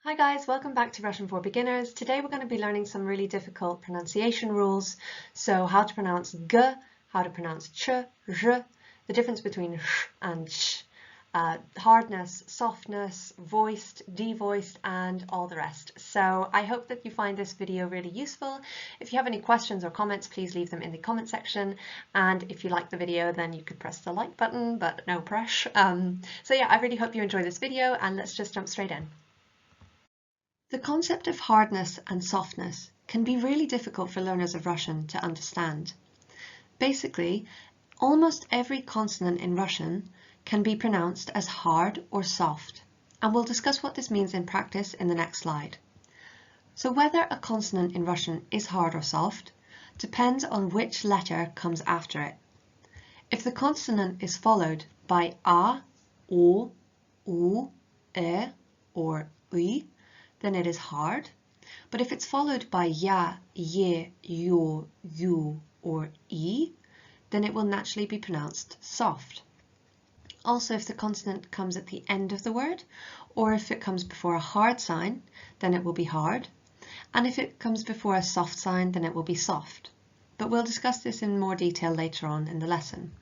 Hi guys, welcome back to Russian for Beginners. Today we're going to be learning some really difficult pronunciation rules. So how to pronounce g, how to pronounce ch, r, the difference between sh and sh, hardness, softness, voiced, devoiced, and all the rest. So I hope that you find this video really useful. If you have any questions or comments, please leave them in the comment section. And if you like the video, then you could press the like button, but no pressure. So yeah, I really hope you enjoy this video, and let's just jump straight in. The concept of hardness and softness can be really difficult for learners of Russian to understand. Basically, almost every consonant in Russian can be pronounced as hard or soft, and we'll discuss what this means in practice in the next slide. So whether a consonant in Russian is hard or soft depends on which letter comes after it. If the consonant is followed by a, o, u, e, or ui, then it is hard. But if it's followed by ya, ye, yo, you, or e, then it will naturally be pronounced soft. Also, if the consonant comes at the end of the word, or if it comes before a hard sign, then it will be hard. And if it comes before a soft sign, then it will be soft. But we'll discuss this in more detail later on in the lesson.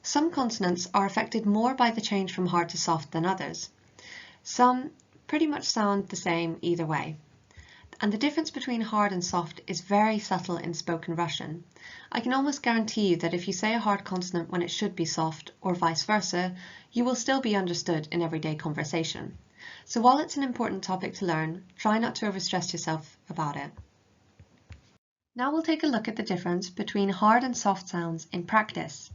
Some consonants are affected more by the change from hard to soft than others. Some pretty much sound the same either way. And the difference between hard and soft is very subtle in spoken Russian. I can almost guarantee you that if you say a hard consonant when it should be soft, or vice versa, you will still be understood in everyday conversation. So while it's an important topic to learn, try not to overstress yourself about it. Now we'll take a look at the difference between hard and soft sounds in practice.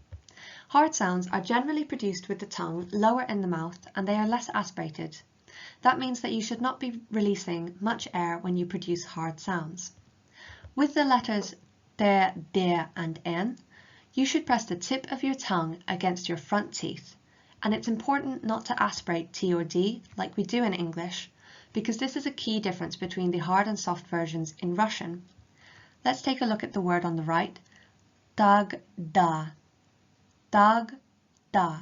Hard sounds are generally produced with the tongue lower in the mouth, and they are less aspirated. That means that you should not be releasing much air when you produce hard sounds. With the letters de, and n, you should press the tip of your tongue against your front teeth. And it's important not to aspirate t or d like we do in English, because this is a key difference between the hard and soft versions in Russian. Let's take a look at the word on the right, dag, da. Dag, da.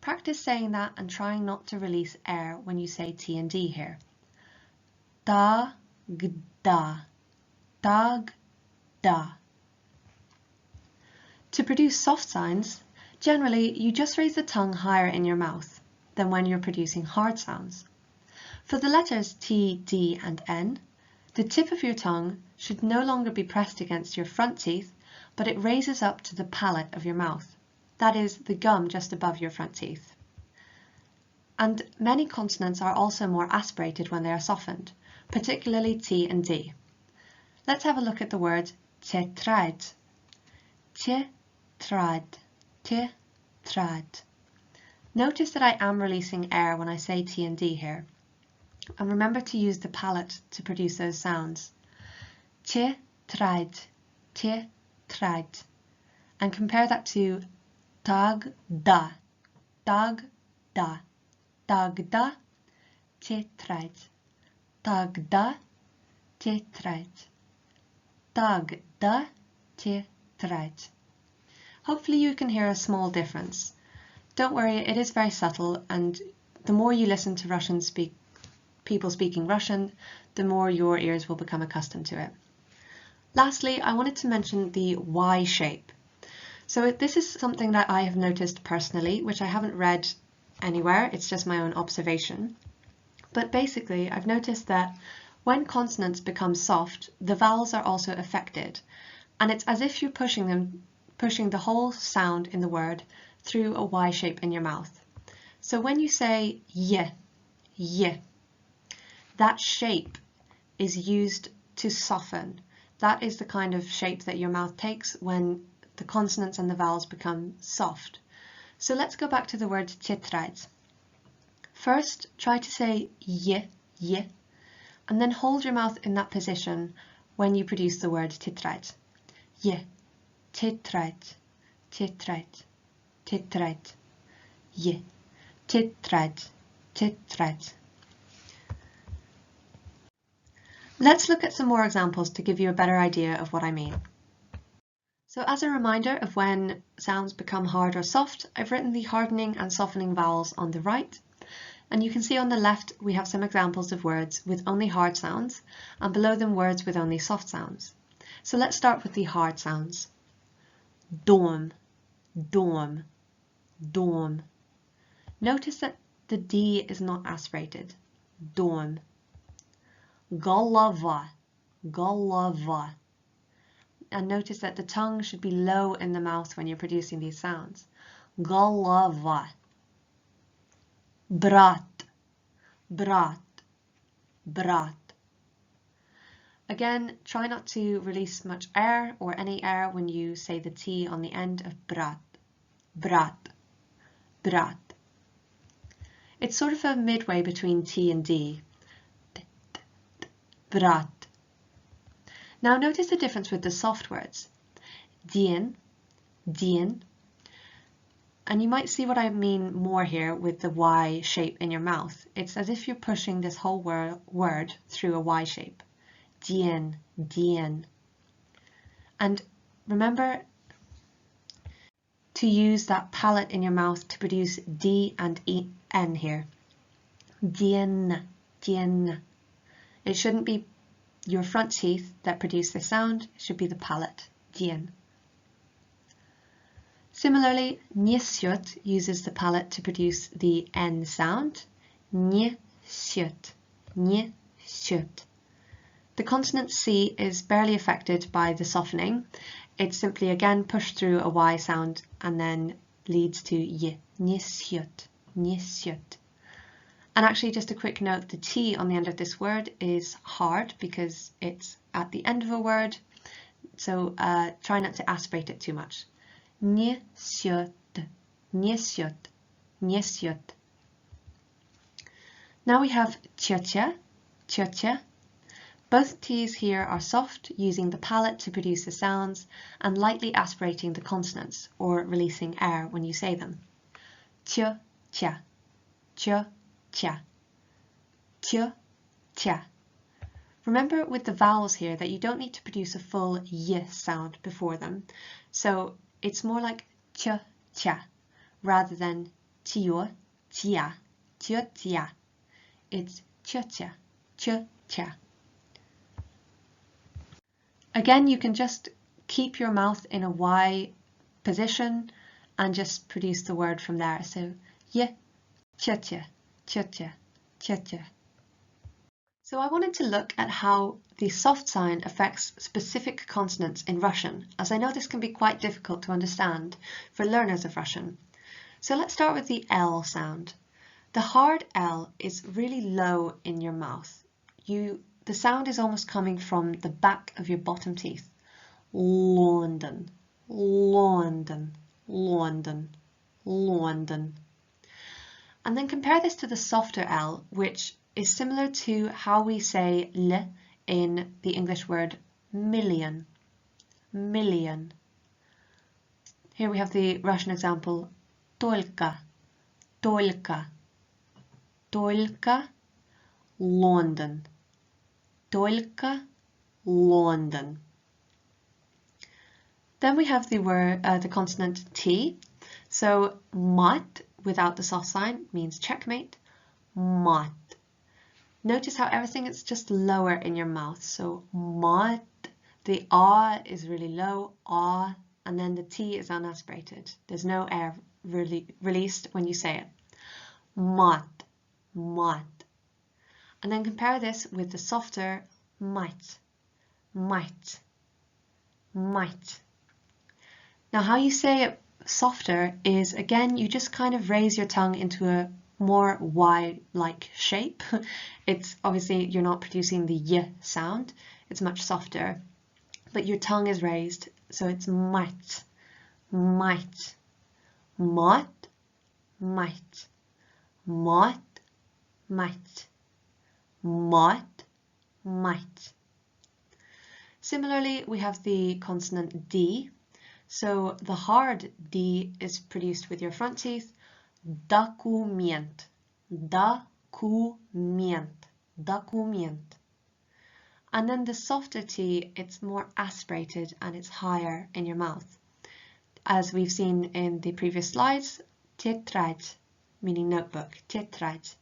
Practice saying that and trying not to release air when you say T and D here. Da, da, dag, da. To produce soft sounds, generally you just raise the tongue higher in your mouth than when you're producing hard sounds. For the letters T, D, and N, the tip of your tongue should no longer be pressed against your front teeth, but it raises up to the palate of your mouth. That is, the gum just above your front teeth. And many consonants are also more aspirated when they are softened, particularly T and D. Let's have a look at the word tetrad. Tetrad, tetrad. Notice that I am releasing air when I say T and D here. And remember to use the palate to produce those sounds. Tetrad, tetrad. And compare that to dag, da, dag, da, dag, da, tetrad, dag, da, tetrad, dag, da, tetrad. Hopefully you can hear a small difference. Don't worry, it is very subtle, and the more you listen to people speaking Russian, the more your ears will become accustomed to it. Lastly, I wanted to mention the Y shape. So this is something that I have noticed personally, which I haven't read anywhere, it's just my own observation. But basically, I've noticed that when consonants become soft, the vowels are also affected. And it's as if you're pushing the whole sound in the word through a Y shape in your mouth. So when you say y, that shape is used to soften. That is the kind of shape that your mouth takes when the consonants and the vowels become soft. So let's go back to the word tetrad. First, try to say y, and then hold your mouth in that position when you produce the word tetrad. Y, tetrad, tetrad, tetrad, y, tetrad, tetrad. Let's look at some more examples to give you a better idea of what I mean. So as a reminder of when sounds become hard or soft, I've written the hardening and softening vowels on the right. And you can see on the left we have some examples of words with only hard sounds, and below them words with only soft sounds. So let's start with the hard sounds. Dorm, dorm, dorm. Notice that the D is not aspirated. Dorm. Golova, golova. And notice that the tongue should be low in the mouth when you're producing these sounds. Golova. Brat, brat, brat. Again, try not to release much air or any air when you say the T on the end of brat, brat, brat. It's sort of a midway between T and D. Brat. Now notice the difference with the soft words. Dien, dien. And you might see what I mean more here with the Y shape in your mouth. It's as if you're pushing this whole word through a Y shape. Dien, dien. And remember to use that palate in your mouth to produce D and N here. Dien, dien. It shouldn't be your front teeth that produce this sound, it should be the palate. Dien. Similarly, njesiot uses the palate to produce the N sound. Njesiot, njesiot. The consonant C is barely affected by the softening. It's simply again pushed through a Y sound and then leads to y. Njesiot, njesiot. And actually, just a quick note, the T on the end of this word is hard because it's at the end of a word. So try not to aspirate it too much. Njesiot, njesiot, njesiot. Now we have tjötje, tjötje. Both T's here are soft, using the palate to produce the sounds and lightly aspirating the consonants or releasing air when you say them. Tjö, tja, tjö, tja, tjö, tja. Remember with the vowels here that you don't need to produce a full y sound before them. So it's more like tjö, tja, rather than tjö, tja, tjö, tja. It's tjö, tja, tjö, tja. Again, you can just keep your mouth in a Y position and just produce the word from there. So y, tjö, tja, tjö, tja, tjö, tja. So I wanted to look at how the soft sign affects specific consonants in Russian, as I know this can be quite difficult to understand for learners of Russian. So let's start with the L sound. The hard L is really low in your mouth. The sound is almost coming from the back of your bottom teeth. London, London, London, London. And then compare this to the softer L, which is similar to how we say L in the English word million, million. Here we have the Russian example, только, только, только, London, только, London. Then we have the consonant T. So mat without the soft sign means checkmate, mat. Notice how everything is just lower in your mouth. So mat, the R is really low, R, and then the T is unaspirated. There's no air really released when you say it. Mat, mat. And then compare this with the softer might, might, might. Now how you say it softer is, again, you just kind of raise your tongue into a more Y-like shape. It's obviously, you're not producing the y sound, it's much softer, but your tongue is raised, so it's might, might, might, might, might, might, might, might. Similarly, we have the consonant D. So the hard D is produced with your front teeth. Document, document, document. And then the softer T, it's more aspirated and it's higher in your mouth. As we've seen in the previous slides, tетрадь, meaning notebook, tетрадь,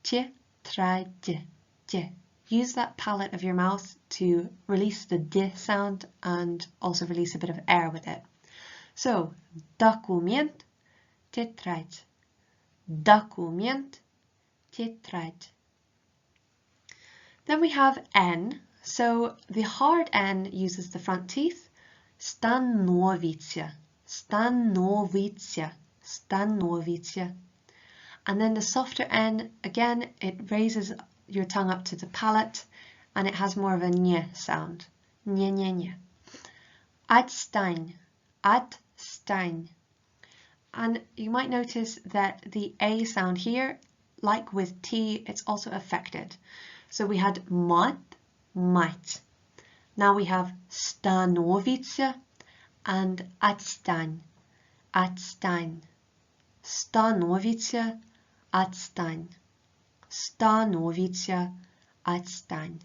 Tjetraj. Use that palate of your mouth to release the d sound and also release a bit of air with it. So, document, tjetraj. Document, tjetraj. Then we have N. So the hard N uses the front teeth. Stanovice, stanovice, stanovice. And then the softer N, again, it raises your tongue up to the palate and it has more of a nye sound. Nye, nye, nye. Adstein, adstein. And you might notice that the A sound here, like with T, it's also affected. So we had mat, mat. Now we have stanovice and adstein, adstein. Stanovice, adstein. Stanovice, adstein.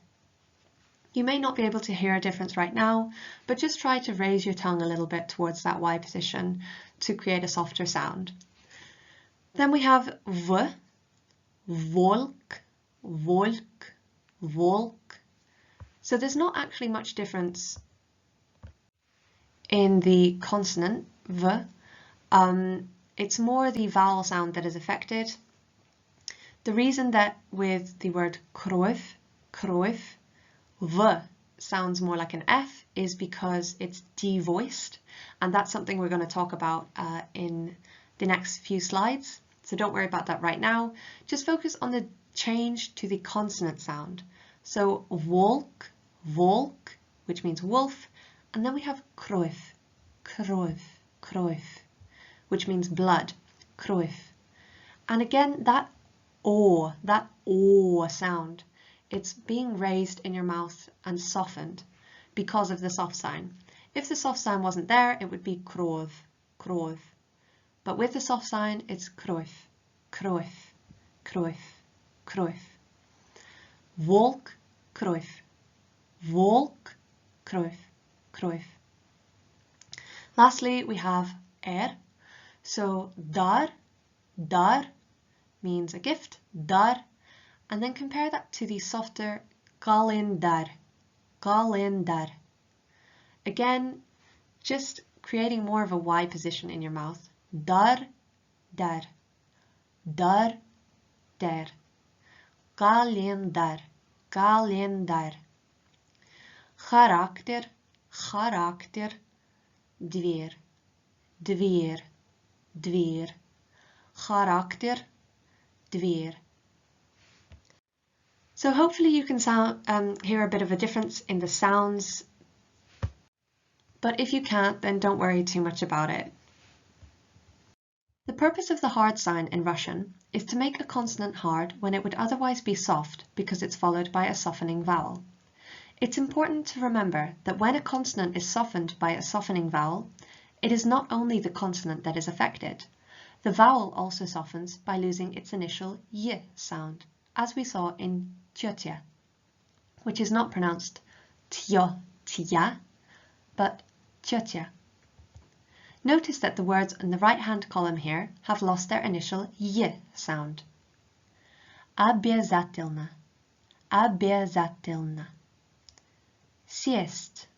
You may not be able to hear a difference right now, but just try to raise your tongue a little bit towards that Y position to create a softer sound. Then we have V, volk, volk, volk. So there's not actually much difference in the consonant V. It's more the vowel sound that is affected. The reason that with the word kroif, kroif, V sounds more like an F is because it's devoiced, and that's something we're going to talk about in the next few slides. So don't worry about that right now. Just focus on the change to the consonant sound. So volk, volk, which means wolf, and then we have kroif, kroif, kroif, which means blood, kroif. And again, that O sound, it's being raised in your mouth and softened because of the soft sign. If the soft sign wasn't there, it would be krov, krov. But with the soft sign, it's kroif, kroif, kroif, kroif. Volk, kroif, volk, kroif, kroif. Lastly, we have So dar means a gift, dar, and then compare that to the softer kalendar, kalendar. Again, just creating more of a Y position in your mouth. Dar, dar, dar, der. Kalendar, kalendar. Charakter, charakter, dwer, dwer, dwer. Charakter, dwer. So hopefully you can hear a bit of a difference in the sounds, but if you can't, then don't worry too much about it. The purpose of the hard sign in Russian is to make a consonant hard when it would otherwise be soft because it's followed by a softening vowel. It's important to remember that when a consonant is softened by a softening vowel, it is not only the consonant that is affected. The vowel also softens by losing its initial y sound, as we saw in tjotja, which is not pronounced tjo, tja, but tjotja. Notice that the words in the right-hand column here have lost their initial y sound. Обязательно, обязательно. Сесть,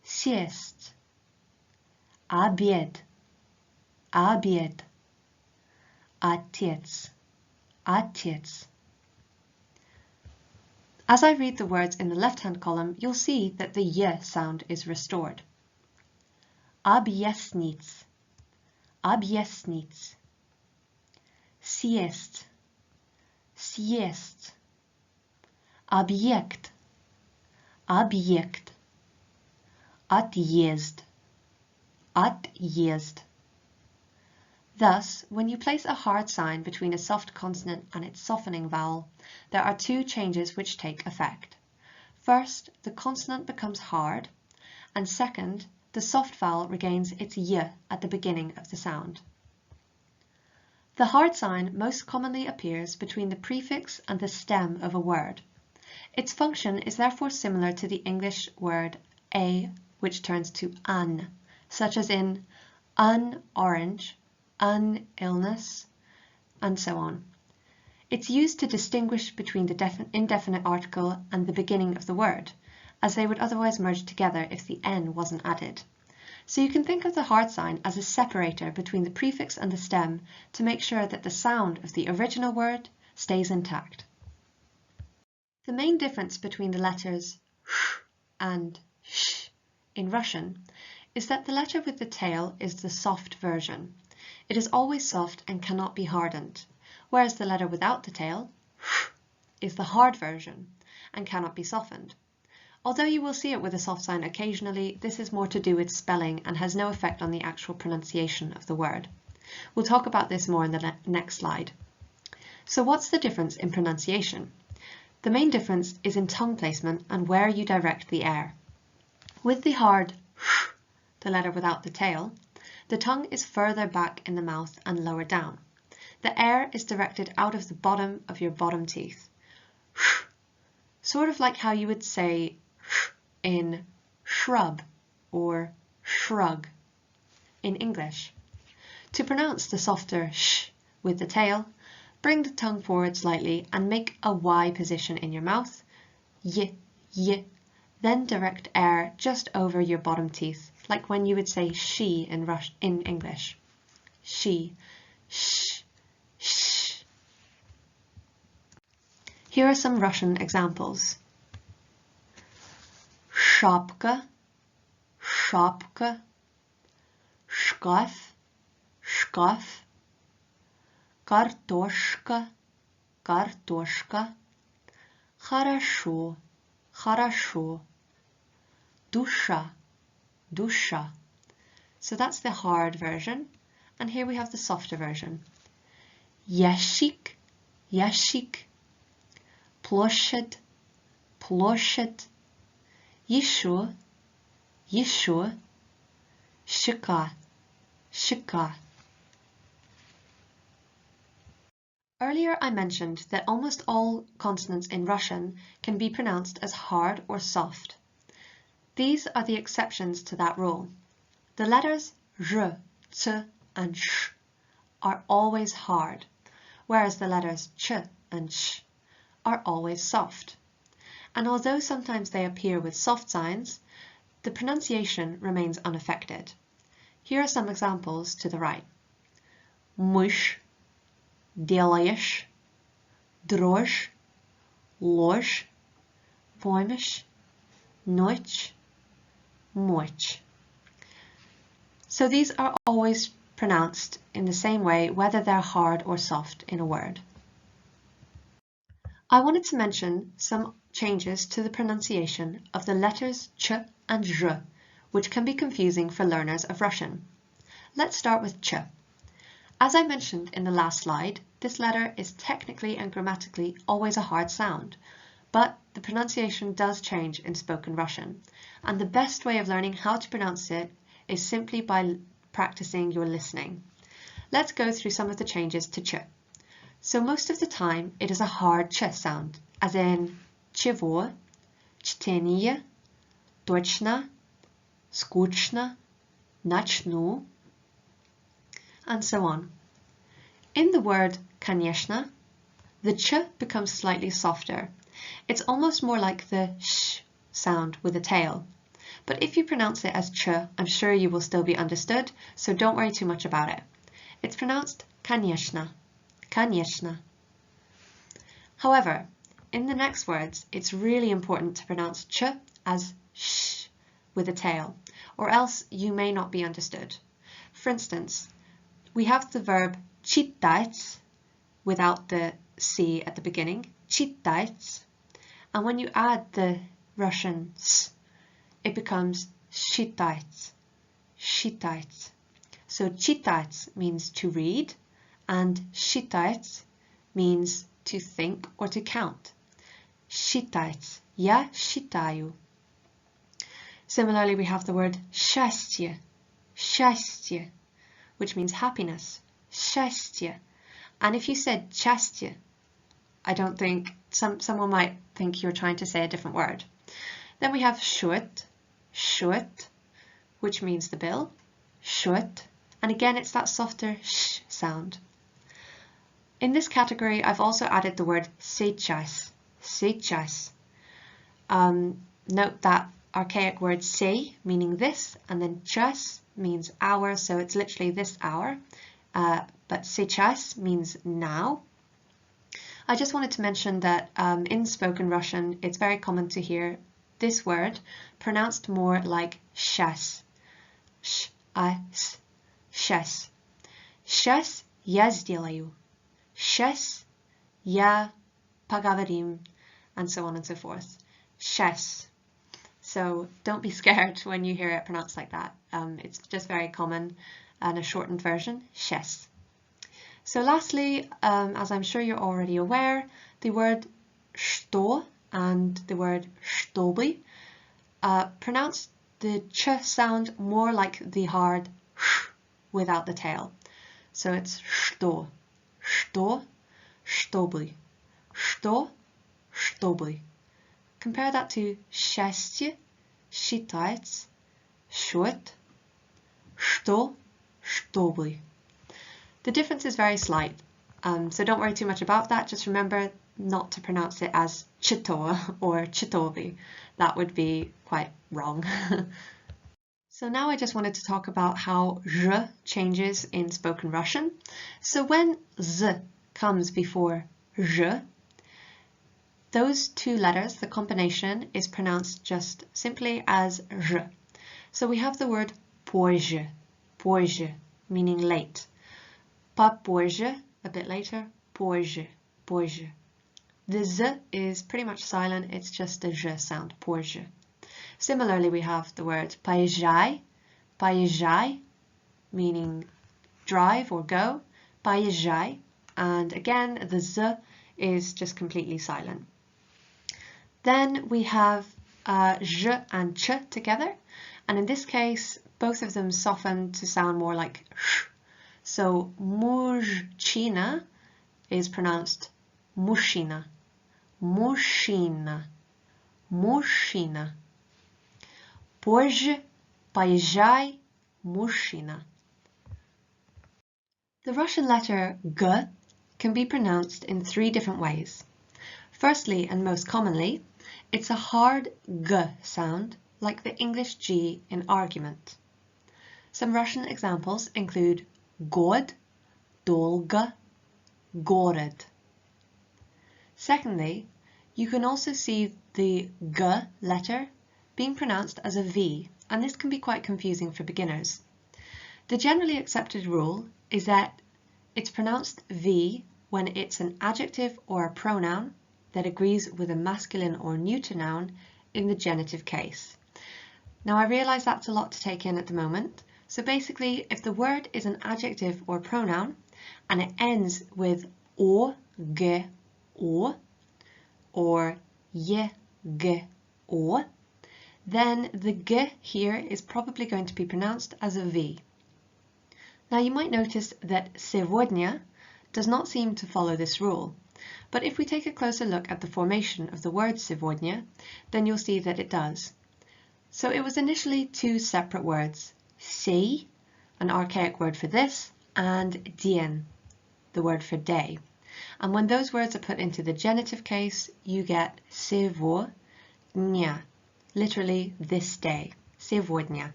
сесть. Обед, обед. Отец, отец. As I read the words in the left-hand column, you'll see that the y sound is restored. Объяснить, объяснить. Съесть, съесть. Объект, объект. Отъезд, отъезд. Thus, when you place a hard sign between a soft consonant and its softening vowel, there are two changes which take effect. First, the consonant becomes hard, and second, the soft vowel regains its y at the beginning of the sound. The hard sign most commonly appears between the prefix and the stem of a word. Its function is therefore similar to the English word a, which turns to an, such as in un-orange, un-illness, and so on. It's used to distinguish between the indefinite article and the beginning of the word, as they would otherwise merge together if the N wasn't added. So you can think of the hard sign as a separator between the prefix and the stem to make sure that the sound of the original word stays intact. The main difference between the letters sh and sh in Russian is that the letter with the tail is the soft version. It is always soft and cannot be hardened, whereas the letter without the tail, sh, is the hard version and cannot be softened. Although you will see it with a soft sign occasionally, this is more to do with spelling and has no effect on the actual pronunciation of the word. We'll talk about this more in the next slide. So what's the difference in pronunciation? The main difference is in tongue placement and where you direct the air. With the hard sh, the letter without the tail, the tongue is further back in the mouth and lower down. The air is directed out of the bottom of your bottom teeth. Sh, sort of like how you would say sh in shrub or shrug in English. To pronounce the softer sh with the tail, bring the tongue forward slightly and make a Y position in your mouth, y, y, then direct air just over your bottom teeth, like when you would say she in English. She, sh, sh. Here are some Russian examples. Шапка, шапка, шкаф, шкаф, картошка, картошка, хорошо, хорошо, душа, душа. So that's the hard version, and here we have the softer version. Ящик, ящик, площадь, площадь, еще, еще, щека, щека. Earlier I mentioned that almost all consonants in Russian can be pronounced as hard or soft. These are the exceptions to that rule. The letters r, t, and sh are always hard, whereas the letters ch and sh are always soft. And although sometimes they appear with soft signs, the pronunciation remains unaffected. Here are some examples to the right. Мышь, делаешь, дрожь, ложь, помощь, ночь, мочь. So these are always pronounced in the same way, whether they're hard or soft in a word. I wanted to mention some changes to the pronunciation of the letters ch and zh, which can be confusing for learners of Russian. Let's start with ch. As I mentioned in the last slide, this letter is technically and grammatically always a hard sound, but the pronunciation does change in spoken Russian, and the best way of learning how to pronounce it is simply by practicing your listening. Let's go through some of the changes to ch. So most of the time it is a hard ch sound, as in чего, чтение, точно, скучно, начну, and so on. In the word конечно, the ch becomes slightly softer. It's almost more like the sh sound with a tail. But if you pronounce it as ch, I'm sure you will still be understood, so don't worry too much about it. It's pronounced конечно, конечно. However, in the next words, it's really important to pronounce ch as sh with a tail, or else you may not be understood. For instance, we have the verb читать without the c at the beginning, читать, and when you add the Russian s, it becomes считать, считать. So читать means to read, and считать means to think or to count. Считать, я считаю. Similarly, we have the word счастье, счастье, which means happiness, счастье. And if you said счастье, I don't think, someone might think you're trying to say a different word. Then we have счет, счет, which means the bill, счет. And again, it's that softer sh sound. In this category, I've also added the word сейчас, сейчас. Note that archaic word se, meaning this, and then час means hour, so it's literally this hour, but сейчас means now. I just wanted to mention that in spoken Russian, it's very common to hear this word pronounced more like щас, sh-a-s, щас. Щас я сделаю, щас я поговорим, and so on and so forth. Щас. So don't be scared when you hear it pronounced like that. It's just very common and a shortened version, щас. So lastly, as I'm sure you're already aware, the word что and the word чтобы pronounce the ch sound more like the hard sh without the tail. So it's что, что, чтобы, что, чтобы. Compare that to счастье, считать, счет, что, чтобы. The difference is very slight, so don't worry too much about that. Just remember not to pronounce it as chito or chitobi. That would be quite wrong. So now I just wanted to talk about how r changes in spoken Russian. So when z comes before r, those two letters, the combination, is pronounced just simply as r. So we have the word позже, позже, meaning late. Попозже, a bit later, позже, позже. The z is pretty much silent, it's just a j sound, позже. Similarly, we have the word поезжай, поезжай, meaning drive or go, поезжай, and again the z is just completely silent. Then we have j and ch together, and in this case both of them soften to sound more like sh. So muzhchina is pronounced mushina, mushina, mushina. Позже, поезжай, мужчина. The Russian letter g can be pronounced in three different ways. Firstly, and most commonly, it's a hard g sound, like the English G in argument. Some Russian examples include год, долго, город. Secondly, you can also see the g letter being pronounced as a V, and this can be quite confusing for beginners. The generally accepted rule is that it's pronounced V when it's an adjective or a pronoun that agrees with a masculine or neuter noun in the genitive case. Now I realise that's a lot to take in at the moment, so basically if the word is an adjective or pronoun and it ends with o, ge, o, or ye, ge, o, then the g here is probably going to be pronounced as a V. Now you might notice that сегодня does not seem to follow this rule, but if we take a closer look at the formation of the word сегодня, then you'll see that it does. So it was initially two separate words, сей, an archaic word for this, and день, the word for day. And when those words are put into the genitive case, you get сегодня, literally this day, сегодня.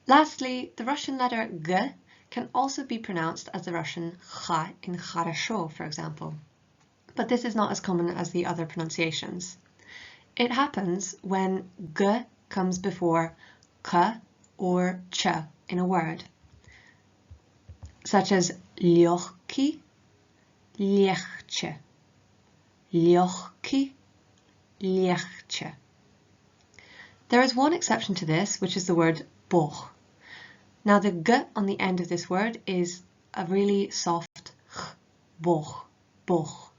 Lastly, the Russian letter g can also be pronounced as the Russian ch in хорошо, for example. But this is not as common as the other pronunciations. It happens when g comes before k or ch in a word, such as легкий, легче, легкий, легче. There is one exception to this, which is the word boh. Now the g on the end of this word is a really soft ch, boh, boh.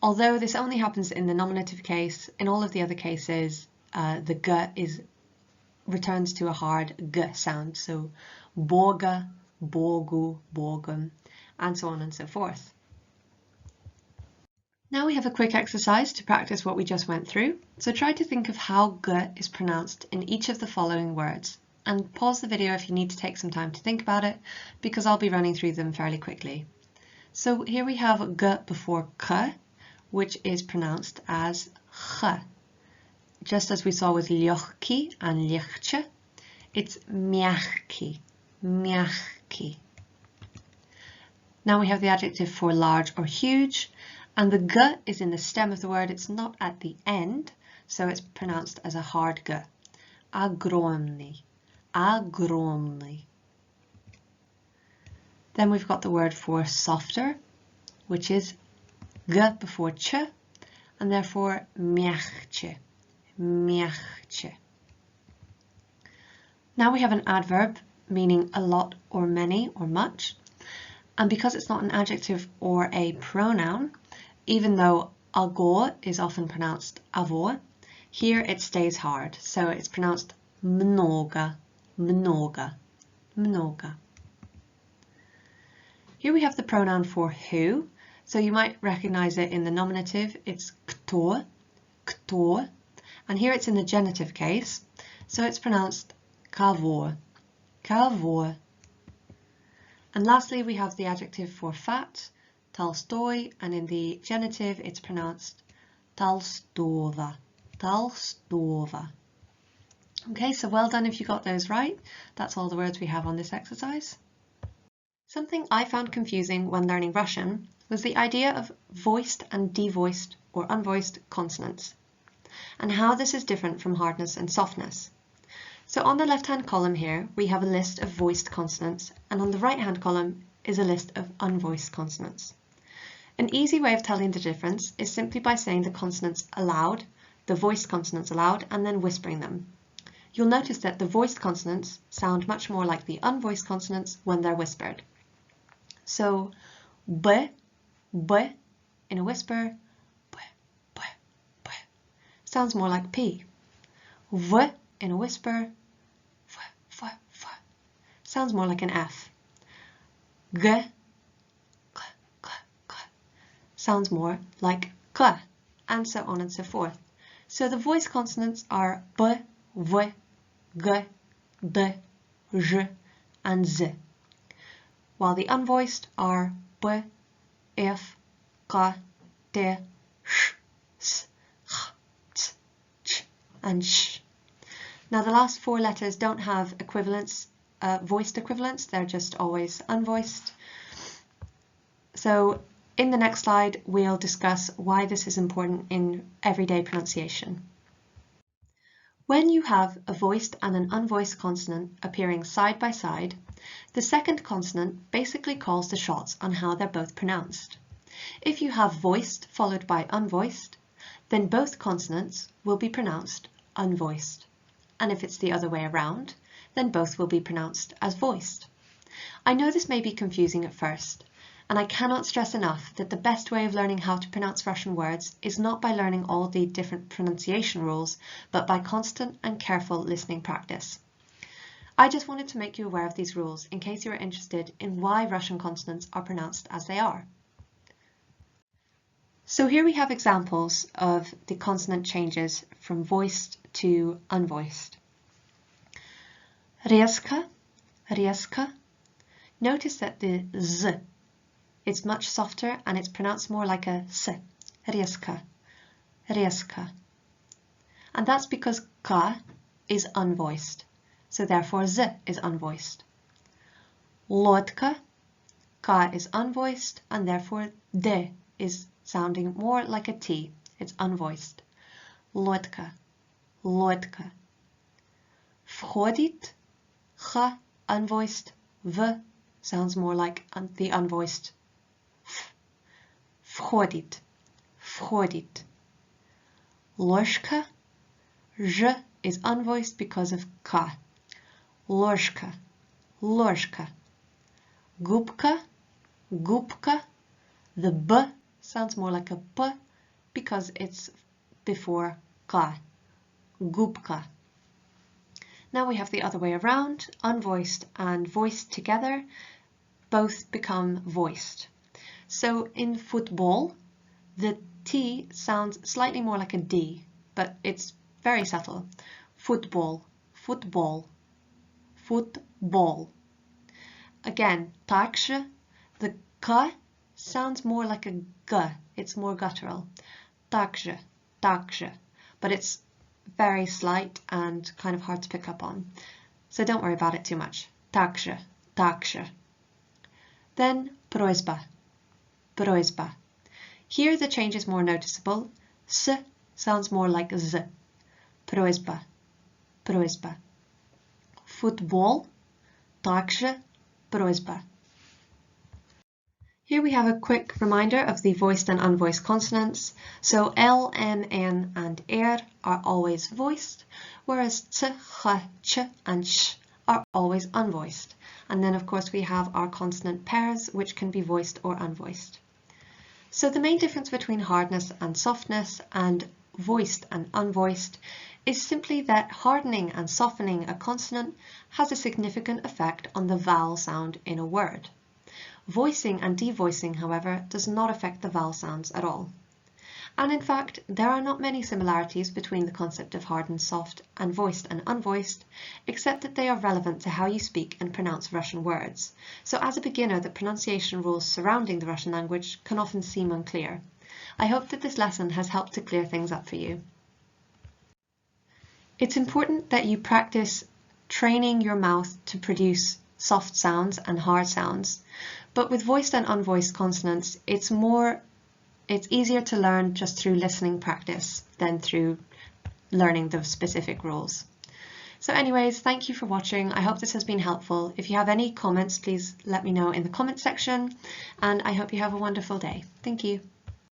Although this only happens in the nominative case, in all of the other cases the g returns to a hard g sound, so boga, bogu, bogum, and so on and so forth. Now we have a quick exercise to practice what we just went through, so try to think of how g is pronounced in each of the following words. and pause the video if you need to take some time to think about it, because I'll be running through them fairly quickly. So here we have g before k, which is pronounced as ch. Just as we saw with ljochki and lichtje, it's miachki, miachki. Now we have the adjective for large or huge, and the g is in the stem of the word, it's not at the end, so it's pronounced as a hard g. Огромный, огромный. Then we've got the word for softer, which is g before ch, and therefore мягче, мягче. Now we have an adverb meaning a lot or many or much, and because it's not an adjective or a pronoun, even though ago is often pronounced avo, here it stays hard, so it's pronounced много, много, много. Here we have the pronoun for who, so you might recognize it in the nominative, it's kto, kto, and here it's in the genitive case, so it's pronounced kavo, kavo. And lastly, we have the adjective for fat, Tolstoy, and in the genitive, it's pronounced Толстова, Толстова. Okay, so well done if you got those right. That's all the words we have on this exercise. Something I found confusing when learning Russian was the idea of voiced and devoiced or unvoiced consonants, and how this is different from hardness and softness. So on the left-hand column here, we have a list of voiced consonants, and on the right-hand column is a list of unvoiced consonants. An easy way of telling the difference is simply by saying the consonants aloud, the voiced consonants aloud, and then whispering them. You'll notice that the voiced consonants sound much more like the unvoiced consonants when they're whispered. So, b, b, in a whisper, b, b, b, sounds more like p. V, in a whisper, f, f, f, sounds more like an f. G, k, k, k, sounds more like k, and so on and so forth. So the voiced consonants are b, v, g, d, j, and z, while the unvoiced are b, f, k, t, sh, s, h, t, ch, and sh. Now the last four letters don't have equivalents, voiced equivalents, they're just always unvoiced. So in the next slide, we'll discuss why this is important in everyday pronunciation. When you have a voiced and an unvoiced consonant appearing side by side, the second consonant basically calls the shots on how they're both pronounced. If you have voiced followed by unvoiced, then both consonants will be pronounced unvoiced. And if it's the other way around, then both will be pronounced as voiced. I know this may be confusing at first, and I cannot stress enough that the best way of learning how to pronounce Russian words is not by learning all the different pronunciation rules, but by constant and careful listening practice. I just wanted to make you aware of these rules in case you are interested in why Russian consonants are pronounced as they are. So here we have examples of the consonant changes from voiced to unvoiced. Резко, резко. Notice that the z is much softer and it's pronounced more like a s. Резко, резко. And that's because k is unvoiced, so therefore z is unvoiced. Лодка, k is unvoiced and therefore d is sounding more like a t. It's unvoiced. Лодка, лодка. Входит, ch, unvoiced, v sounds more like the unvoiced f. Входит, входит. Ложка, j is unvoiced because of k. Ложка, ложка. Губка, губка. The b sounds more like a p because it's before k. Gubka. Now we have the other way around, unvoiced and voiced together, both become voiced. So in football, the T sounds slightly more like a D, but it's very subtle. Football, football. football. Again, также, the k sounds more like a g, it's more guttural. Также, также, but it's very slight and kind of hard to pick up on. So don't worry about it too much. Также, также. Then просьба, просьба. Here the change is more noticeable. S sounds more like z. Просьба, просьба. Football, также, просьба. Here we have a quick reminder of the voiced and unvoiced consonants. So L, M, N and R are always voiced, whereas T, H, Ch and Sh are always unvoiced. And then of course we have our consonant pairs, which can be voiced or unvoiced. So the main difference between hardness and softness and voiced and unvoiced is simply that hardening and softening a consonant has a significant effect on the vowel sound in a word. Voicing and devoicing, however, does not affect the vowel sounds at all. And in fact, there are not many similarities between the concept of hard and soft and voiced and unvoiced, except that they are relevant to how you speak and pronounce Russian words. So as a beginner, the pronunciation rules surrounding the Russian language can often seem unclear. I hope that this lesson has helped to clear things up for you. It's important that you practice training your mouth to produce soft sounds and hard sounds, but with voiced and unvoiced consonants, it's easier to learn just through listening practice than through learning the specific rules. So anyways, thank you for watching. I hope this has been helpful. If you have any comments, please let me know in the comment section, and I hope you have a wonderful day. Thank you.